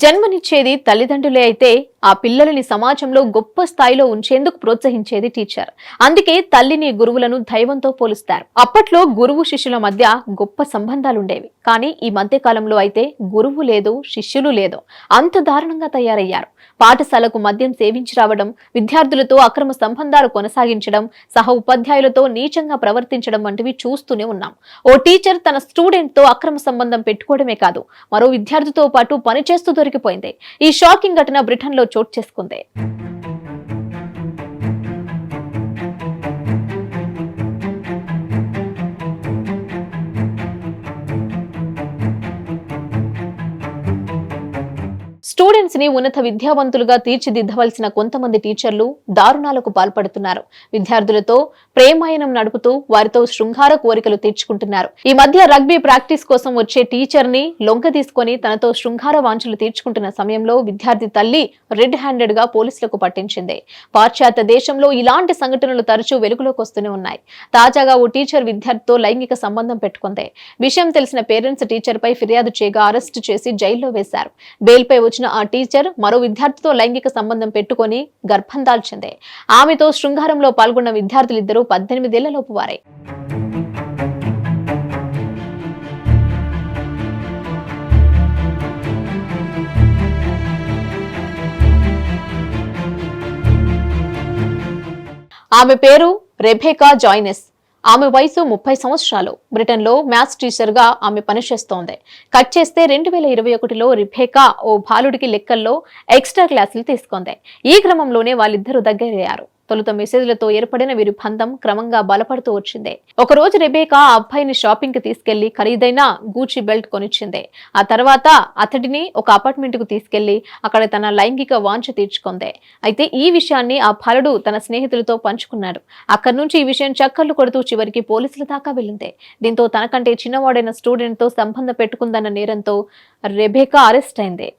జన్మనిచ్చేది తల్లిదండ్రులే అయితే ఆ పిల్లలని సమాజంలో గొప్ప స్థాయిలో ఉంచేందుకు ప్రోత్సహించేది టీచర్. అందుకే తల్లిని, గురువులను దైవంతో పోలుస్తారు. అప్పట్లో గురువు శిష్యుల మధ్య గొప్ప సంబంధాలుండేవి. కానీ ఈ మధ్య కాలంలో అయితే గురువు లేదు, శిష్యులు లేదు, అంత దారుణంగా తయారయ్యారు. పాఠశాలకు మద్యం సేవించి రావడం, విద్యార్థులతో అక్రమ సంబంధాలు కొనసాగించడం, సహ ఉపాధ్యాయులతో నీచంగా ప్రవర్తించడం వంటివి చూస్తూనే ఉన్నాం. ఓ టీచర్ తన స్టూడెంట్ తో అక్రమ సంబంధం పెట్టుకోవడమే కాదు, మరో విద్యార్థితో పాటు పనిచేస్తూ దొరికిపోయింది. ఈ షాకింగ్ ఘటన బ్రిటన్ లో చోటు చేసుకుంది. స్టూడెంట్స్ ని ఉన్నత విద్యావంతులుగా తీర్చిదిద్దవలసిన కొంతమంది టీచర్లు దారుణాలకు పాల్పడుతున్నారు. విద్యార్థులతో ప్రేమాయణం నడుపుతూ వారితో శృంగార కోరికలు తీర్చుకుంటున్నారు. ఈ మధ్య రగ్బీ ప్రాక్టీస్ కోసం వచ్చే టీచర్ ని లొంగ తీసుకుని తనతో శృంగార వాంఛలు తీర్చుకుంటున్న సమయంలో విద్యార్థి తల్లి రెడ్ హ్యాండెడ్ గా పోలీసులకు పట్టించింది. పాశ్చాత్య దేశంలో ఇలాంటి సంఘటనలు తరచూ వెలుగులోకి వస్తూనే ఉన్నాయి. తాజాగా ఓ టీచర్ విద్యార్థితో లైంగిక సంబంధం పెట్టుకుంది. విషయం తెలిసిన పేరెంట్స్ టీచర్ పై ఫిర్యాదు చేయగా అరెస్టు చేసి జైల్లో వేశారు. బెయిల్ పై వచ్చిన ఆ టీచర్ మరో విద్యార్థితో లైంగిక సంబంధం పెట్టుకుని గర్భం దాల్చింది. ఆమెతో శృంగారంలో పాల్గొన్న విద్యార్థులిద్దరూ 18 ఏళ్లలోపు వారే. ఆమె పేరు రెబేకా జాయినెస్. ఆమె వయసు 30 సంవత్సరాలు. బ్రిటన్ లో మ్యాథ్స్ టీచర్ గా ఆమె పనిచేస్తోంది. కట్ చేస్తే 2021లో రిబేకా ఓ బాలుడికి లెక్కల్లో ఎక్స్ట్రా క్లాసులు తీసుకుంది. ఈ క్రమంలోనే వాళ్ళిద్దరూ దగ్గరయ్యారు. తొలుత మెసేజ్లతో ఏర్పడిన వీరి బంధం క్రమంగా బలపడుతూ వచ్చింది. ఒకరోజు రెబేకా ఆ అబ్బాయిని షాపింగ్ కి తీసుకెళ్లి ఖరీదైన గూచి బెల్ట్ కొనిచ్చింది. ఆ తర్వాత అతడిని ఒక అపార్ట్మెంట్ కు తీసుకెళ్లి అక్కడ తన లైంగిక వాంఛ తీర్చుకుంది. అయితే ఈ విషయాన్ని ఆ బాలుడు తన స్నేహితులతో పంచుకున్నాడు. అక్కడి నుంచి ఈ విషయం చక్కర్లు కొడుతూ చివరికి పోలీసుల దాకా వెళ్ళింది. దీంతో తనకంటే చిన్నవాడైన స్టూడెంట్ తో సంబంధం పెట్టుకుందన్న నేరంతో రెబేకా అరెస్ట్ అయింది.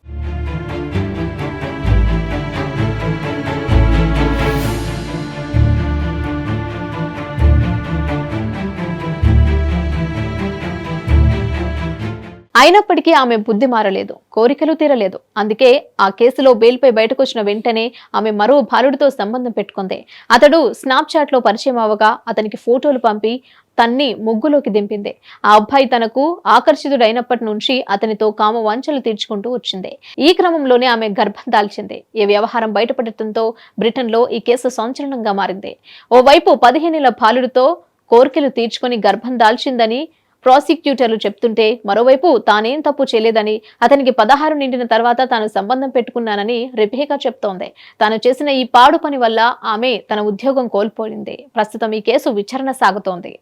అయినప్పటికీ ఆమె బుద్ధి మారలేదు, కోరికలు తీరలేదు. అందుకే ఆ కేసులో బెయిల్పై బయటకొచ్చిన వెంటనే ఆమె మరో బాలుడితో సంబంధం పెట్టుకుంది. అతడు స్నాప్చాట్ లో పరిచయం అవగా అతనికి ఫోటోలు పంపి తన్ని ముగ్గులోకి దింపింది. ఆ అబ్బాయి తనకు ఆకర్షితుడైనప్పటి నుంచి అతనితో కామ వాంఛలు తీర్చుకుంటూ వచ్చింది. ఈ క్రమంలోనే ఆమె గర్భం దాల్చింది. ఈ వ్యవహారం బయటపడటంతో బ్రిటన్ లో ఈ కేసు సంచలనంగా మారింది. ఓవైపు 15 ఏళ్ల బాలుడితో కోరికలు తీర్చుకుని గర్భం దాల్చిందని ప్రాసిక్యూటర్లు చెప్తుంటే, మరోవైపు తానేం తప్పు చేయలేదని, అతనికి 16 నిండిన తర్వాత తాను సంబంధం పెట్టుకున్నానని రెబేకా చెప్తోంది. తాను చేసిన ఈ పాడు పని వల్ల ఆమె తన ఉద్యోగం కోల్పోయింది. ప్రస్తుతం ఈ కేసు విచారణ సాగుతోంది.